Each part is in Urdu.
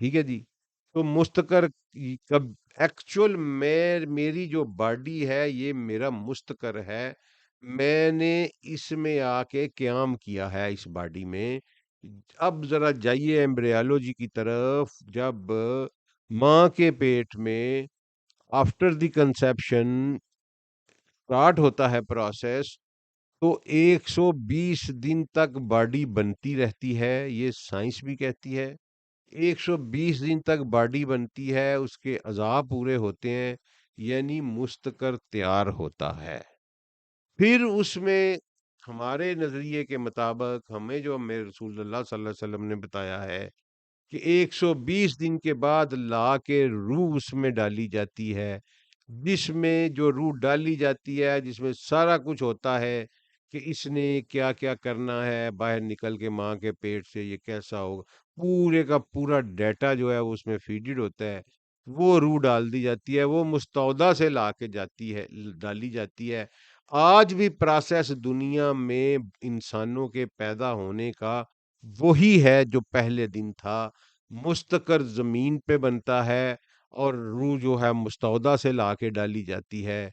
ٹھیک ہے جی. تو مستقر کب ایکچوئل میں میری جو باڈی ہے یہ میرا مستقر ہے. میں نے اس میں آ کے قیام کیا ہے اس باڈی میں. اب ذرا جائیے ایمبریالوجی کی طرف. جب ماں کے پیٹ میں آفٹر دی کنسیپشن اسٹارٹ ہوتا ہے پروسیس، تو 120 دن تک باڈی بنتی رہتی ہے. یہ سائنس بھی کہتی ہے 120 دن تک باڈی بنتی ہے، اس کے اعضاء پورے ہوتے ہیں، یعنی مستقر تیار ہوتا ہے. پھر اس میں ہمارے نظریے کے مطابق ہمیں جو ہمیں رسول اللہ صلی اللہ علیہ وسلم نے بتایا ہے کہ 120 دن کے بعد لا کے روح اس میں ڈالی جاتی ہے، جس میں جو روح ڈالی جاتی ہے جس میں سارا کچھ ہوتا ہے کہ اس نے کیا کیا کرنا ہے، باہر نکل کے ماں کے پیٹ سے یہ کیسا ہوگا، پورے کا پورا ڈیٹا جو ہے وہ اس میں فیڈڈ ہوتا ہے. وہ روح ڈال دی جاتی ہے، وہ مستودع سے لا کے جاتی ہے، ڈالی جاتی ہے. آج بھی پروسیس دنیا میں انسانوں کے پیدا ہونے کا وہی ہے جو پہلے دن تھا. مستقر زمین پہ بنتا ہے اور روح جو ہے مستودع سے لا کے ڈالی جاتی ہے.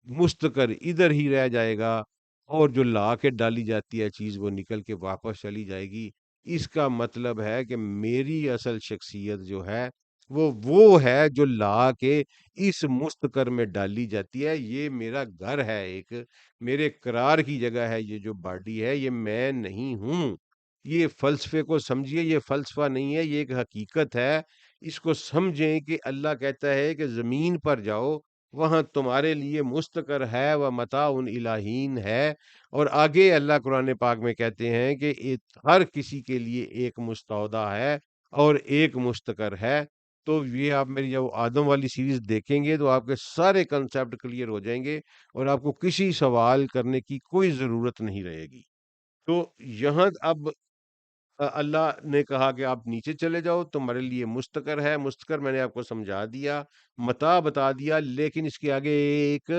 مستقر ادھر ہی رہ جائے گا، اور جو لا کے ڈالی جاتی ہے چیز وہ نکل کے واپس چلی جائے گی. اس کا مطلب ہے کہ میری اصل شخصیت جو ہے وہ ہے جو لا کے اس مستقر میں ڈالی جاتی ہے. یہ میرا گھر ہے، ایک میرے قرار کی جگہ ہے. یہ جو باڈی ہے یہ میں نہیں ہوں. یہ فلسفے کو سمجھیے، یہ فلسفہ نہیں ہے، یہ ایک حقیقت ہے. اس کو سمجھیں کہ اللہ کہتا ہے کہ زمین پر جاؤ، وہاں تمہارے لیے مستقر ہے، وہ متاع الہین ہے. اور آگے اللہ قرآن پاک میں کہتے ہیں کہ ہر کسی کے لیے ایک مستودع ہے اور ایک مستقر ہے. تو یہ آپ میری جب آدم والی سیریز دیکھیں گے تو آپ کے سارے کنسیپٹ کلیئر ہو جائیں گے اور آپ کو کسی سوال کرنے کی کوئی ضرورت نہیں رہے گی. تو یہاں اب اللہ نے کہا کہ آپ نیچے چلے جاؤ، تمہارے لیے مستقر ہے. مستقر میں نے آپ کو سمجھا دیا، متاع بتا دیا، لیکن اس کے آگے ایک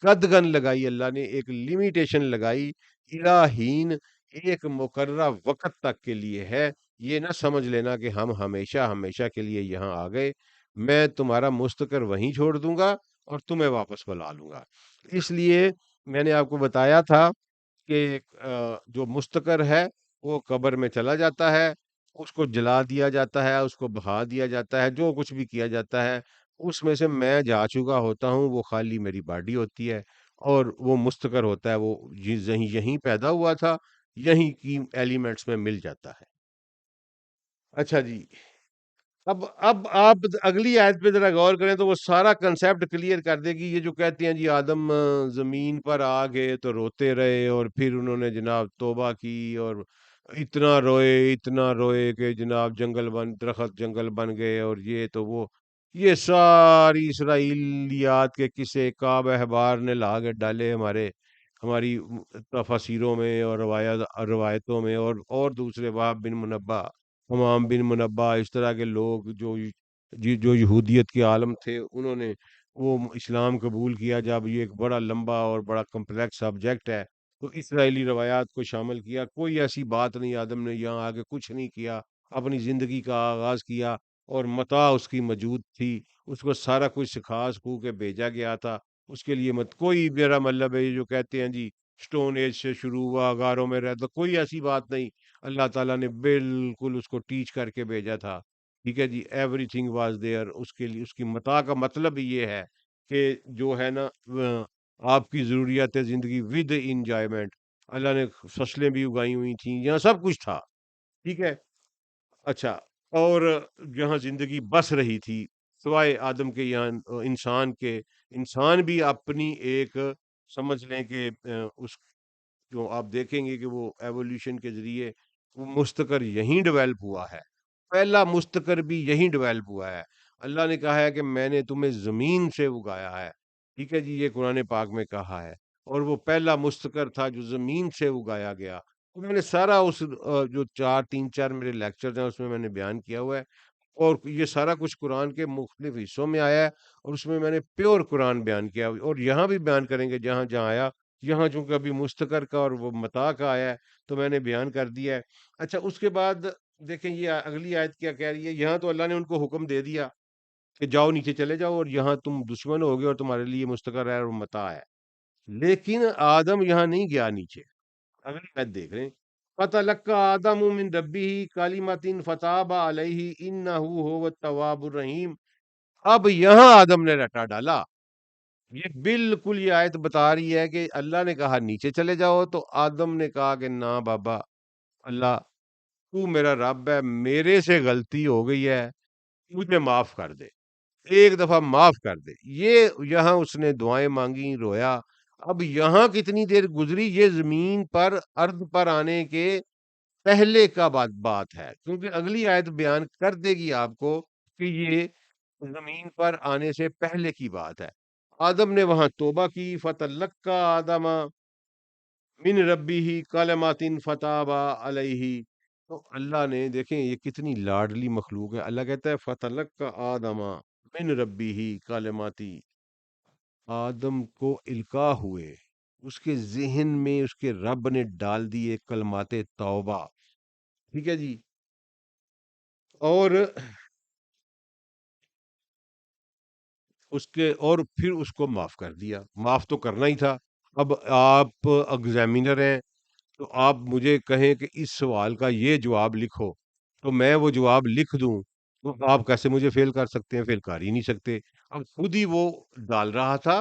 قدغن لگائی، اللہ نے ایک لمیٹیشن لگائی. الہین، ایک مقررہ وقت تک کے لیے ہے. یہ نہ سمجھ لینا کہ ہم ہمیشہ ہمیشہ کے لیے یہاں آ گئے. میں تمہارا مستقر وہیں چھوڑ دوں گا اور تمہیں واپس بلا لوں گا. اس لیے میں نے آپ کو بتایا تھا کہ جو مستقر ہے وہ قبر میں چلا جاتا ہے، اس کو جلا دیا جاتا ہے، اس کو بہا دیا جاتا ہے، جو کچھ بھی کیا جاتا ہے اس میں سے میں جا چکا ہوتا ہوں. وہ خالی میری باڈی ہوتی ہے اور وہ مستقر ہوتا ہے، وہ یہیں پیدا ہوا تھا، یہیں کی ایلیمنٹس میں مل جاتا ہے. اچھا جی. اب آپ اگلی آیت پہ ذرا غور کریں تو وہ سارا کنسیپٹ کلیئر کر دے گی. یہ جو کہتے ہیں جی آدم زمین پر آ گئے تو روتے رہے اور پھر انہوں نے جناب توبہ کی اور اتنا روئے کہ جناب درخت جنگل بن گئے اور یہ تو وہ، یہ ساری اسرائیلیات کے قصے کعب احبار نے لا کے ڈالے ہماری تفاسیروں میں اور روایتوں میں، اور دوسرے وہاب بن منبع، امام بن منبع، اس طرح کے لوگ جو یہودیت کے عالم تھے، انہوں نے وہ اسلام قبول کیا. جب یہ ایک بڑا لمبا اور بڑا کمپلیکس سبجیکٹ ہے تو اسرائیلی روایات کو شامل کیا. کوئی ایسی بات نہیں، آدم نے یہاں آگے کچھ نہیں کیا، اپنی زندگی کا آغاز کیا اور متاع اس کی موجود تھی، اس کو سارا کچھ سکھا سکھو کے بھیجا گیا تھا. اس کے لیے کوئی میرا مطلب ہے یہ جو کہتے ہیں جی سٹون ایج سے شروع ہوا غاروں میں رہتا، کوئی ایسی بات نہیں. اللہ تعالیٰ نے بالکل اس کو ٹیچ کر کے بھیجا تھا. ٹھیک ہے جی، ایوری تھنگ واز دیئر. اس کے لیے اس کی متاع کا مطلب یہ ہے کہ جو ہے نا آپ کی ضروریات زندگی ود انجوائمنٹ. اللہ نے فصلیں بھی اگائی ہوئی تھیں، یہاں سب کچھ تھا. ٹھیک ہے. اچھا. اور جہاں زندگی بس رہی تھی سوائے آدم کے، یہاں انسان بھی اپنی ایک، سمجھ لیں کہ اس جو آپ دیکھیں گے کہ وہ ایوولوشن کے ذریعے وہ مستقر یہیں ڈیولپ ہوا ہے. پہلا مستقر بھی یہیں ڈیولپ ہوا ہے. اللہ نے کہا ہے کہ میں نے تمہیں زمین سے اگایا ہے. ٹھیک ہے جی، یہ قرآن پاک میں کہا ہے. اور وہ پہلا مستقر تھا جو زمین سے اگایا گیا. تو میں نے سارا اس جو تین چار میرے لیکچرز ہیں اس میں نے بیان کیا ہوا ہے. اور یہ سارا کچھ قرآن کے مختلف حصوں میں آیا ہے اور اس میں نے پیور قرآن بیان کیا، اور یہاں بھی بیان کریں گے جہاں جہاں آیا. یہاں چونکہ ابھی مستقر کا اور وہ متاع کا آیا ہے تو میں نے بیان کر دیا ہے. اچھا، اس کے بعد دیکھیں یہ اگلی آیت کیا کہہ رہی ہے، یہاں تو اللہ نے ان کو حکم دے دیا کہ جاؤ نیچے چلے جاؤ، اور یہاں تم دشمن ہو گئے اور تمہارے لیے مستقر ہے اور متاع ہے، لیکن آدم یہاں نہیں گیا نیچے۔ اگلی آیت دیکھ رہے ہیں، فَتَلَقَّىٰ آدَمُ مِن رَبِّهِ كَلِمَاتٍ فَتَابَ عَلَيْهِ إِنَّهُ هُوَ التَّوَّابُ الرَّحِيمُ۔ اب یہاں آدم نے رٹا ڈالا، یہ بالکل یہ آیت بتا رہی ہے کہ اللہ نے کہا نیچے چلے جاؤ، تو آدم نے کہا کہ نہ بابا، اللہ تو میرا رب ہے، میرے سے غلطی ہو گئی ہے، مجھے معاف کر دے، ایک دفعہ معاف کر دے۔ یہ یہاں اس نے دعائیں مانگی، رویا۔ اب یہاں کتنی دیر گزری، یہ زمین پر ارض پر آنے کے پہلے کا بات ہے، کیونکہ اگلی آیت بیان کر دے گی آپ کو کہ یہ زمین پر آنے سے پہلے کی بات ہے۔ آدم نے وہاں توبہ کی، فَتَلَقَّىٰ آدَمَ من ربی کلمات فتاب علیہ۔ تو اللہ نے، دیکھیں یہ کتنی لاڈلی مخلوق ہے، اللہ کہتا ہے فتلقى آدم من ربی کلماتی، آدم کو القاء ہوئے، اس کے ذہن میں اس کے رب نے ڈال دیے کلمات توبہ، ٹھیک ہے جی، اور اور پھر اس کو معاف کر دیا، معاف تو کرنا ہی تھا۔ اب آپ ایگزامینر ہیں، تو آپ مجھے کہیں کہ اس سوال کا یہ جواب لکھو، تو میں وہ جواب لکھ دوں، تو آپ کیسے مجھے فیل کر سکتے ہیں؟ فیل کر ہی نہیں سکتے۔ اب خود ہی وہ ڈال رہا تھا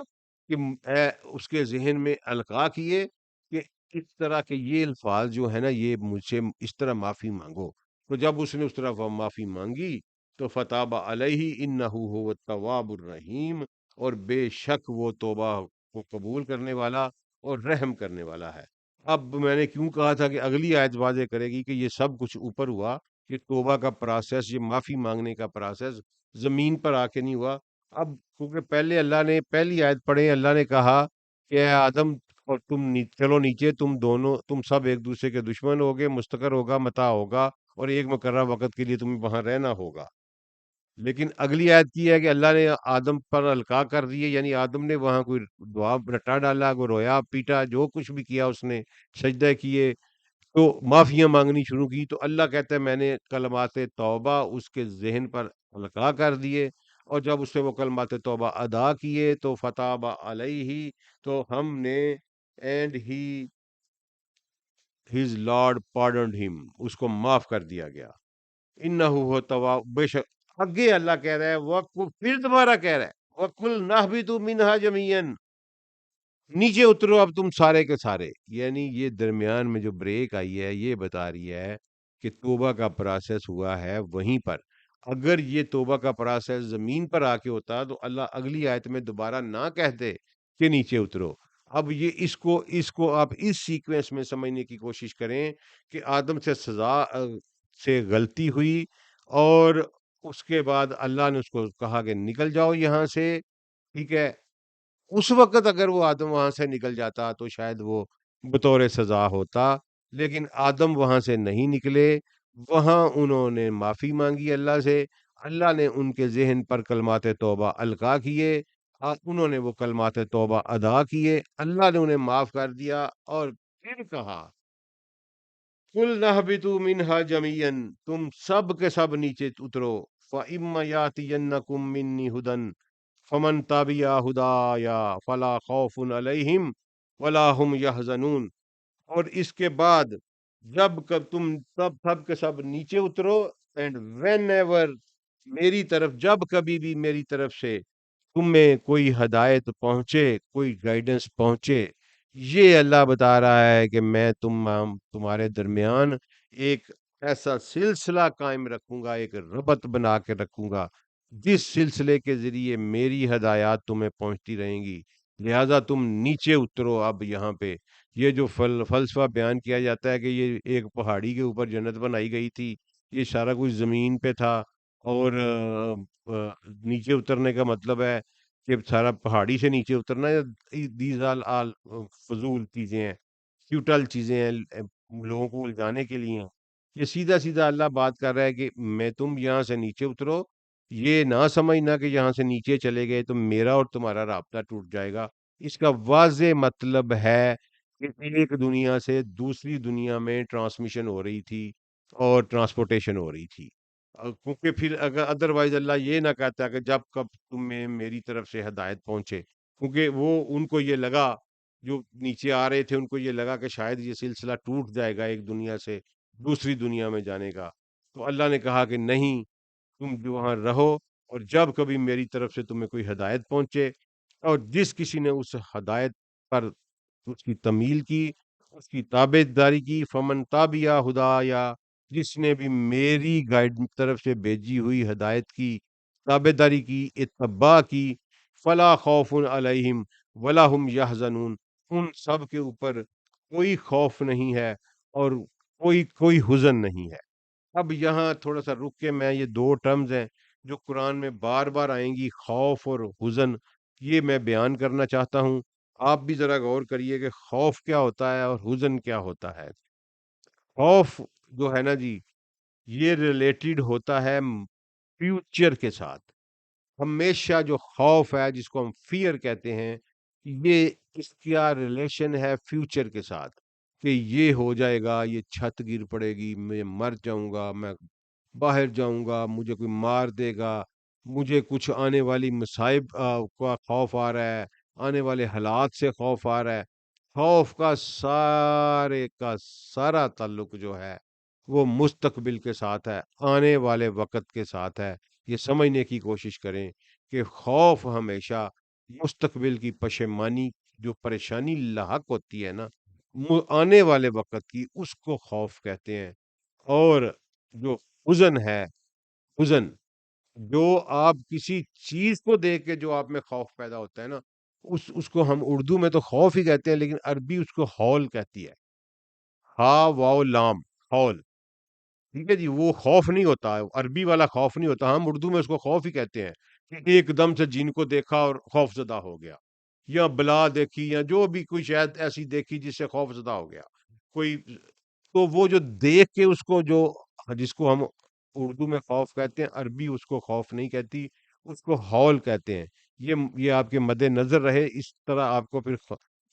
کہ اس کے ذہن میں القاء کیے کہ اس طرح کے یہ الفاظ جو ہے نا، یہ مجھ سے اس طرح معافی مانگو۔ تو جب اس نے اس طرح معافی مانگی تو فتاب علیہ انہ هو التواب الرحیم، اور بے شک وہ توبہ کو قبول کرنے والا اور رحم کرنے والا ہے۔ اب میں نے کیوں کہا تھا کہ اگلی آیت واضح کرے گی کہ یہ سب کچھ اوپر ہوا، کہ توبہ کا پروسیس، یہ معافی مانگنے کا پروسیس زمین پر آ کے نہیں ہوا۔ اب کیونکہ پہلے اللہ نے پہلی آیت پڑھے، اللہ نے کہا کہ اے آدم اور تم چلو نیچے، تم دونوں، تم سب ایک دوسرے کے دشمن ہوگے، مستقر ہوگا، متاع ہوگا، اور ایک مقررہ وقت کے لیے تمہیں وہاں رہنا ہوگا۔ لیکن اگلی آیت کی ہے کہ اللہ نے آدم پر القاء کر دیے، یعنی آدم نے وہاں کوئی دعا رٹا ڈالا، کوئی رویا پیٹا، جو کچھ بھی کیا اس نے، سجدہ کیے، تو معافیاں مانگنی شروع کی، تو اللہ کہتا ہے میں نے کلمات توبہ اس کے ذہن پر القاء کر دیے، اور جب اس نے وہ کلمات توبہ ادا کیے تو فتاب علیہ، تو ہم نے اینڈ ہز لارڈ پارڈنڈ ہم، اس کو معاف کر دیا گیا۔ انہو ہو تواب، بے شک آگے اللہ کہہ رہا ہے، وَقُلْ، پھر دوبارہ کہہ رہا ہے، وَقُلْ نَهْبِطُوا مِنْهَا جَمِيعًا، نیچے اترو اب تم سارے کے سارے۔ یعنی یہ درمیان میں جو بریک آئی ہے، یہ بتا رہی ہے کہ توبہ کا پروسیس ہوا ہے وہیں پر۔ اگر یہ توبہ کا پروسیس زمین پر آ کے ہوتا تو اللہ اگلی آیت میں دوبارہ نہ کہتے کہ نیچے اترو۔ اب یہ اس کو آپ اس سیکوینس میں سمجھنے کی کوشش کریں کہ آدم سے سے غلطی ہوئی، اور اس کے بعد اللہ نے اس کو کہا کہ نکل جاؤ یہاں سے، ٹھیک ہے۔ اس وقت اگر وہ آدم وہاں سے نکل جاتا تو شاید وہ بطور سزا ہوتا، لیکن آدم وہاں سے نہیں نکلے، وہاں انہوں نے معافی مانگی اللہ سے، اللہ نے ان کے ذہن پر کلمات توبہ القاء کیے، انہوں نے وہ کلمات توبہ ادا کیے، اللہ نے انہیں معاف کر دیا، اور پھر کہا قُلْ نَهْبِطُوا مِنْهَا جَمِيعًا، تم سب کے سب نیچے اترو، فَإِمَّا يَأْتِيَنَّكُم مِّنِّي هُدًى فَمَن تَبِعَ هُدَايَ فَلَا خَوْفٌ عَلَيْهِمْ وَلَا هُمْ يَحْزَنُونَ۔ اور اس کے بعد جب تم سب کے سب نیچے اترو، اینڈ وین ایور، میری طرف جب کبھی بھی میری طرف سے تمہیں کوئی ہدایت پہنچے، کوئی گائیڈنس پہنچے، یہ اللہ بتا رہا ہے کہ میں تمہارے درمیان ایک ایسا سلسلہ قائم رکھوں گا، ایک ربط بنا کے رکھوں گا، جس سلسلے کے ذریعے میری ہدایات تمہیں پہنچتی رہیں گی، لہذا تم نیچے اترو۔ اب یہاں پہ یہ جو فلسفہ بیان کیا جاتا ہے کہ یہ ایک پہاڑی کے اوپر جنت بنائی گئی تھی، یہ سارا کچھ زمین پہ تھا، اور نیچے اترنے کا مطلب ہے کہ سارا پہاڑی سے نیچے اترنا ہے، دیز آل فضول چیزیں ہیں، فیوٹل چیزیں ہیں، لوگوں کو الجھانے کے لیے ہیں۔ یہ سیدھا سیدھا اللہ بات کر رہا ہے کہ میں تم یہاں سے نیچے اترو، یہ نہ سمجھنا کہ یہاں سے نیچے چلے گئے تو میرا اور تمہارا رابطہ ٹوٹ جائے گا۔ اس کا واضح مطلب ہے کہ ایک دنیا سے دوسری دنیا میں ٹرانسمیشن ہو رہی تھی، اور ٹرانسپورٹیشن ہو رہی تھی، کیونکہ پھر اگر ادروائز اللہ یہ نہ کہتا کہ جب کب تمہیں میری طرف سے ہدایت پہنچے، کیونکہ وہ ان کو یہ لگا، جو نیچے آ رہے تھے ان کو یہ لگا کہ شاید یہ سلسلہ ٹوٹ جائے گا ایک دنیا سے دوسری دنیا میں جانے کا، تو اللہ نے کہا کہ نہیں، تم جو وہاں رہو، اور جب کبھی میری طرف سے تمہیں کوئی ہدایت پہنچے، اور جس کسی نے اس ہدایت پر اس کی تمیل کی، اس کی تابع داری کی، فمن تابیا ہدایا، جس نے بھی میری گائیڈ طرف سے بھیجی ہوئی ہدایت کی تابع داری کی، اتباع کی، فلا خوف علیہم ولا هم یحزنون، ان سب کے اوپر کوئی خوف نہیں ہے اور کوئی حزن نہیں ہے۔ اب یہاں تھوڑا سا رک کے میں یہ دو ٹرمز ہیں جو قرآن میں بار بار آئیں گی، خوف اور حزن، یہ میں بیان کرنا چاہتا ہوں۔ آپ بھی ذرا غور کریے کہ خوف کیا ہوتا ہے اور حزن کیا ہوتا ہے۔ خوف جو ہے نا جی، یہ ریلیٹڈ ہوتا ہے فیوچر کے ساتھ۔ ہمیشہ جو خوف ہے جس کو ہم فیئر کہتے ہیں، یہ اس کا ریلیشن ہے فیوچر کے ساتھ، کہ یہ ہو جائے گا، یہ چھت گر پڑے گی، میں مر جاؤں گا، میں باہر جاؤں گا، مجھے کوئی مار دے گا، مجھے کچھ آنے والی مصائب کا خوف آ رہا ہے، آنے والے حالات سے خوف آ رہا ہے۔ خوف کا سارے کا سارا تعلق جو ہے وہ مستقبل کے ساتھ ہے، آنے والے وقت کے ساتھ ہے۔ یہ سمجھنے کی کوشش کریں کہ خوف ہمیشہ مستقبل کی پشیمانی، جو پریشانی لاحق ہوتی ہے نا آنے والے وقت کی، اس کو خوف کہتے ہیں۔ اور جو حزن ہے، حزن جو آپ کسی چیز کو دیکھ کے جو آپ میں خوف پیدا ہوتا ہے نا، اس کو ہم اردو میں تو خوف ہی کہتے ہیں، لیکن عربی اس کو ہول کہتی ہے، ہا واو لام، ہول۔ ٹھیک ہے جی، وہ خوف نہیں ہوتا، عربی والا خوف نہیں ہوتا، ہم اردو میں اس کو خوف ہی کہتے ہیں کہ ایک دم سے جن کو دیکھا اور خوف زدہ ہو گیا، یا بلا دیکھی، یا جو بھی کوئی شاید ایسی دیکھی جس سے خوف زدہ ہو گیا کوئی، تو وہ جو دیکھ کے اس کو جو، جس کو ہم اردو میں خوف کہتے ہیں، عربی اس کو خوف نہیں کہتی، اس کو ہول کہتے ہیں۔ یہ آپ کے مد نظر رہے، اس طرح آپ کو پھر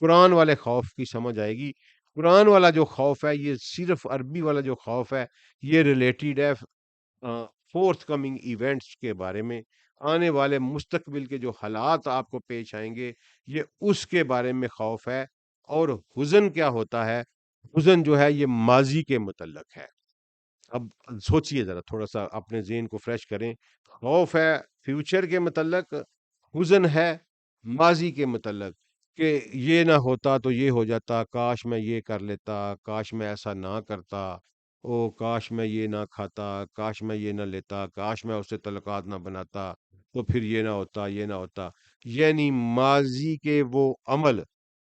قرآن والے خوف کی سمجھ آئے گی۔ قرآن والا جو خوف ہے، یہ صرف عربی والا جو خوف ہے، یہ ریلیٹڈ ہے فورتھ کمنگ ایونٹس کے بارے میں، آنے والے مستقبل کے جو حالات آپ کو پیش آئیں گے، یہ اس کے بارے میں خوف ہے۔ اور حزن کیا ہوتا ہے؟ حزن جو ہے یہ ماضی کے متعلق ہے۔ اب سوچئے ذرا، تھوڑا سا اپنے ذہن کو فریش کریں۔ خوف ہے فیوچر کے متعلق، حزن ہے ماضی کے متعلق، کہ یہ نہ ہوتا تو یہ ہو جاتا، کاش میں یہ کر لیتا، کاش میں ایسا نہ کرتا، او کاش میں یہ نہ کھاتا، کاش میں یہ نہ لیتا، کاش میں اس سے تعلقات نہ بناتا، تو پھر یہ نہ ہوتا، یہ نہ ہوتا۔ یعنی ماضی کے وہ عمل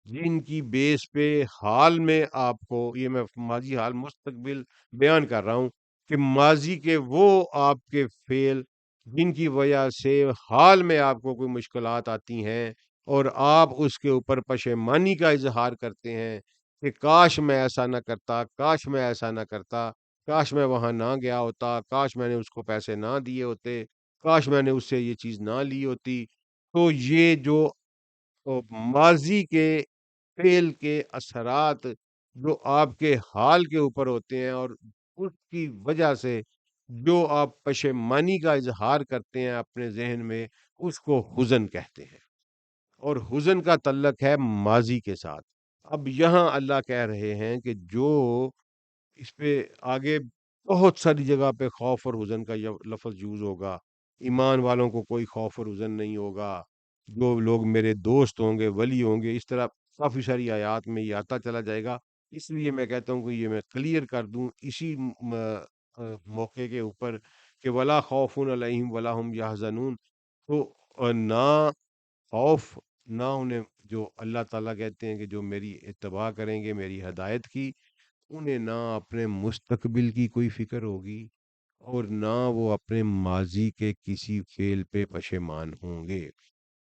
جن کی بیس پہ حال میں آپ کو، یہ میں ماضی حال مستقبل بیان کر رہا ہوں، کہ ماضی کے وہ آپ کے فعل جن کی وجہ سے حال میں آپ کو کوئی مشکلات آتی ہیں، اور آپ اس کے اوپر پشیمانی کا اظہار کرتے ہیں کہ کاش میں ایسا نہ کرتا، کاش میں ایسا نہ کرتا، کاش میں وہاں نہ گیا ہوتا، کاش میں نے اس کو پیسے نہ دیے ہوتے، کاش میں نے اس سے یہ چیز نہ لی ہوتی۔ تو یہ جو ماضی کے فعل کے اثرات جو آپ کے حال کے اوپر ہوتے ہیں، اور اس کی وجہ سے جو آپ پشیمانی کا اظہار کرتے ہیں اپنے ذہن میں، اس کو حزن کہتے ہیں، اور حزن کا تعلق ہے ماضی کے ساتھ۔ اب یہاں اللہ کہہ رہے ہیں کہ جو اس پہ آگے بہت ساری جگہ پہ خوف اور حزن کا لفظ یوز ہوگا، ایمان والوں کو کوئی خوف اور حزن نہیں ہوگا، جو لوگ میرے دوست ہوں گے، ولی ہوں گے، اس طرح کافی ساری آیات میں یہ آتا چلا جائے گا۔ اس لیے میں کہتا ہوں کہ یہ میں کلیئر کر دوں اسی موقع کے اوپر، کہ ولا خوف علیہم ولا هم یحزنون، تو نہ خوف، نہ انہیں، جو اللہ تعالیٰ کہتے ہیں کہ جو میری اتباع کریں گے، میری ہدایت کی، انہیں نہ اپنے مستقبل کی کوئی فکر ہوگی، اور نہ وہ اپنے ماضی کے کسی فعل پہ پشیمان ہوں گے۔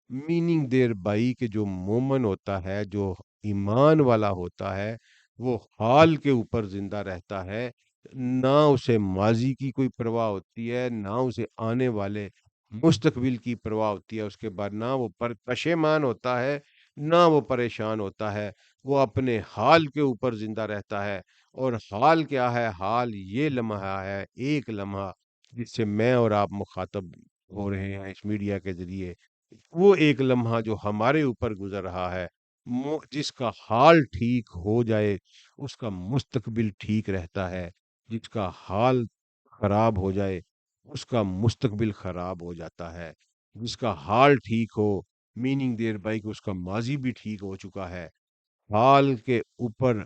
میننگ دیر بائی کہ جو مومن ہوتا ہے، جو ایمان والا ہوتا ہے، وہ حال کے اوپر زندہ رہتا ہے، نہ اسے ماضی کی کوئی پرواہ ہوتی ہے، نہ اسے آنے والے مستقبل کی پرواہ ہوتی ہے، اس کے بعد نہ وہ پر پشیمان ہوتا ہے، نہ وہ پریشان ہوتا ہے، وہ اپنے حال کے اوپر زندہ رہتا ہے۔ اور حال کیا ہے؟ حال یہ لمحہ ہے، ایک لمحہ جس سے میں اور آپ مخاطب ہو رہے ہیں اس میڈیا کے ذریعے، وہ ایک لمحہ جو ہمارے اوپر گزر رہا ہے، جس کا حال ٹھیک ہو جائے اس کا مستقبل ٹھیک رہتا ہے، جس کا حال خراب ہو جائے اس کا مستقبل خراب ہو جاتا ہے، جس کا حال ٹھیک ہو میننگ دیر بائی کہ اس کا ماضی بھی ٹھیک ہو چکا ہے۔ حال کے اوپر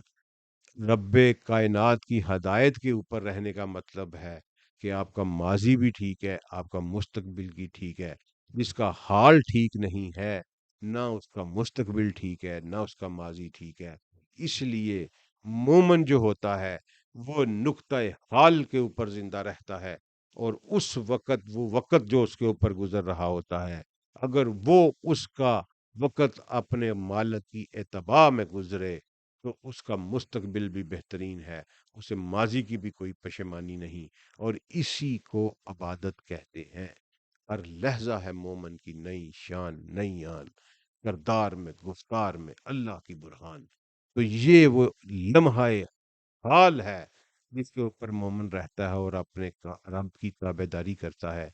رب کائنات کی ہدایت کے اوپر رہنے کا مطلب ہے کہ آپ کا ماضی بھی ٹھیک ہے، آپ کا مستقبل بھی ٹھیک ہے۔ جس کا حال ٹھیک نہیں ہے، نہ اس کا مستقبل ٹھیک ہے، نہ اس کا ماضی ٹھیک ہے۔ اس لیے مومن جو ہوتا ہے وہ نقطۂ حال کے اوپر زندہ رہتا ہے، اور اس وقت وہ وقت جو اس کے اوپر گزر رہا ہوتا ہے، اگر وہ اس کا وقت اپنے مالک کی اتباع میں گزرے تو اس کا مستقبل بھی بہترین ہے، اسے ماضی کی بھی کوئی پشیمانی نہیں۔ اور اسی کو عبادت کہتے ہیں۔ ہر لحظہ ہے مومن کی نئی شان، نئی آن، کردار میں، گفتار میں اللہ کی برہان۔ تو یہ وہ لمحہ حال ہے جس کے اوپر مومن رہتا ہے اور اپنے رب کی تابع داری کرتا ہے،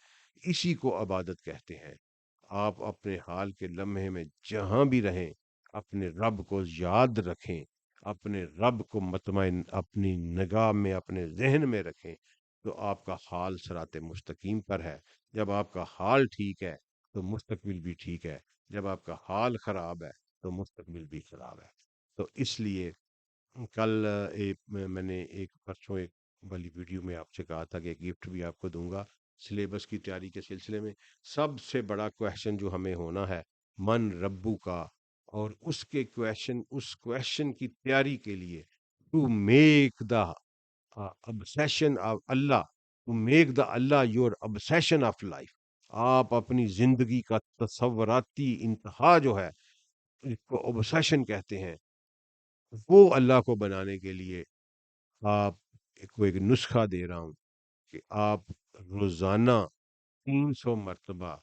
اسی کو عبادت کہتے ہیں۔ آپ اپنے حال کے لمحے میں جہاں بھی رہیں اپنے رب کو یاد رکھیں، اپنے رب کو مطمئن اپنی نگاہ میں، اپنے ذہن میں رکھیں، تو آپ کا حال صراط مستقیم پر ہے۔ جب آپ کا حال ٹھیک ہے تو مستقبل بھی ٹھیک ہے، جب آپ کا حال خراب ہے تو مستقبل بھی خراب ہے۔ تو اس لیے کل میں نے ایک پرسوں ایک والی ویڈیو میں آپ سے کہا تھا کہ گفٹ بھی آپ کو دوں گا سلیبس کی تیاری کے سلسلے میں۔ سب سے بڑا کویشچن جو ہمیں ہونا ہے من ربو کا، اور اس کے کویشچن، اس کویشچن کی تیاری کے لیے to make the obsession of اللہ، ٹو میک دا اللہ یور obsession آف لائف۔ آپ اپنی زندگی کا تصوراتی انتہا جو ہے، اس کو obsession کہتے ہیں، وہ اللہ کو بنانے کے لیے آپ کو ایک نسخہ دے رہا ہوں کہ آپ روزانہ 300 مرتبہ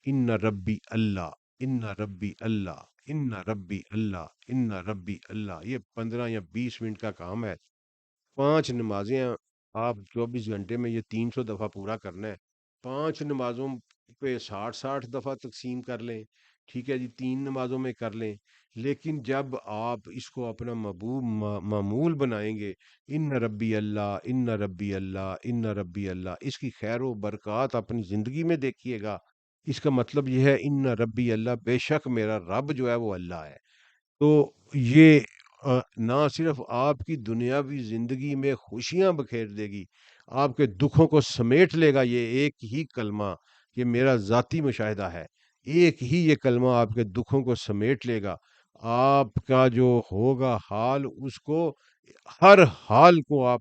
ان ربی اللہ، ان ربی اللہ، ان ربی اللہ، ان ربی اللہ، یہ 15 یا 20 منٹ کا کام ہے۔ 5 نمازیں ہیں، آپ 24 گھنٹے میں یہ 300 دفعہ پورا کرنا ہے۔ 5 نمازوں پہ 60 دفعہ تقسیم کر لیں، ٹھیک ہے جی، 3 نمازوں میں کر لیں۔ لیکن جب آپ اس کو اپنا محبوب معمول بنائیں گے، ان ربی اللہ، ان ربی اللہ، ان ربی اللہ، اس کی خیر و برکات اپنی زندگی میں دیکھیے گا۔ اس کا مطلب یہ ہے ان ربی اللہ، بے شک میرا رب جو ہے وہ اللہ ہے۔ تو یہ نہ صرف آپ کی دنیاوی زندگی میں خوشیاں بکھیر دے گی، آپ کے دکھوں کو سمیٹ لے گا۔ یہ ایک ہی کلمہ، یہ میرا ذاتی مشاہدہ ہے، ایک ہی یہ کلمہ آپ کے دکھوں کو سمیٹ لے گا۔ آپ کا جو ہوگا حال، اس کو، ہر حال کو آپ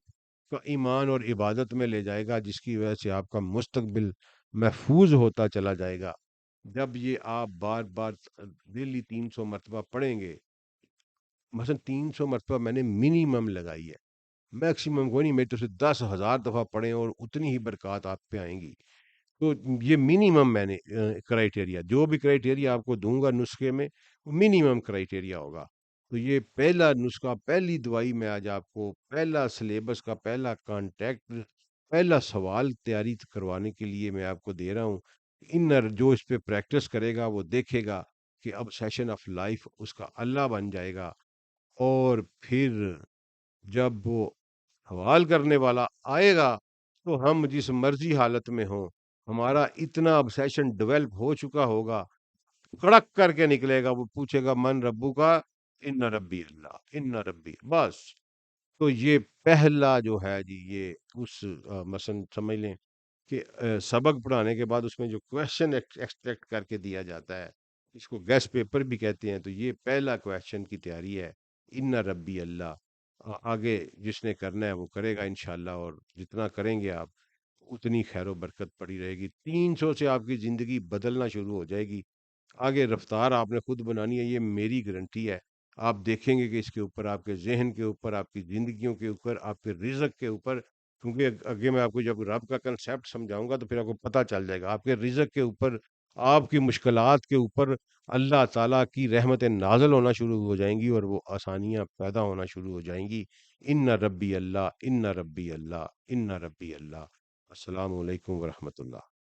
کا ایمان اور عبادت میں لے جائے گا، جس کی وجہ سے آپ کا مستقبل محفوظ ہوتا چلا جائے گا۔ جب یہ آپ بار بار ڈیلی 300 مرتبہ پڑھیں گے، مثلا 300 مرتبہ میں نے منیمم لگائی ہے، میکسیمم کوئی نہیں، میری تو سے 10,000 دفعہ پڑھیں اور اتنی ہی برکات آپ پہ آئیں گی۔ تو یہ منیمم میں نے کرائٹیریا، جو بھی کرائٹیریا آپ کو دوں گا نسخے میں، وہ منیمم کرائٹیریا ہوگا۔ تو یہ پہلا نسخہ، پہلی دوائی میں آج آپ کو، پہلا سلیبس کا پہلا کانٹیکٹ، پہلا سوال تیاری کروانے کے لیے میں آپ کو دے رہا ہوں۔ جو اس پہ پریکٹس کرے گا وہ دیکھے گا کہ اب سیشن آف لائف اس کا اللہ بن جائے گا۔ اور پھر جب وہ سوال کرنے والا آئے گا تو ہم جس مرضی حالت میں ہوں، ہمارا اتنا obsession ڈیولپ ہو چکا ہوگا، کڑک کر کے نکلے گا، وہ پوچھے گا من ربو کا، ان ربی اللہ، ان ربی، بس۔ تو یہ پہلا جو ہے جی، یہ اس مثلا سمجھ لیں کہ سبق پڑھانے کے بعد اس میں جو کویشچن ایکسٹریکٹ کر کے دیا جاتا ہے، اس کو گیس پیپر بھی کہتے ہیں، تو یہ پہلا کویشچن کی تیاری ہے، ان ربی اللہ۔ آگے جس نے کرنا ہے وہ کرے گا انشاءاللہ، اور جتنا کریں گے آپ اتنی خیر و برکت پڑی رہے گی۔ 300 سے آپ کی زندگی بدلنا شروع ہو جائے گی۔ آگے رفتار آپ نے خود بنانی ہے، یہ میری گارنٹی ہے۔ آپ دیکھیں گے کہ اس کے اوپر، آپ کے ذہن کے اوپر، آپ کی زندگیوں کے اوپر، آپ کے رزق کے اوپر، کیونکہ آگے میں آپ کو جب رب کا کنسیپٹ سمجھاؤں گا تو پھر آپ کو پتہ چل جائے گا، آپ کے رزق کے اوپر آپ کی مشکلات کے اوپر اللہ تعالیٰ کی رحمتیں نازل ہونا شروع ہو جائیں گی، اور وہ آسانیاں پیدا ہونا شروع ہو جائیں گی۔ ان ربی اللہ، ان ربی اللہ، ان ربی اللہ۔ السلام علیکم ورحمۃ اللہ۔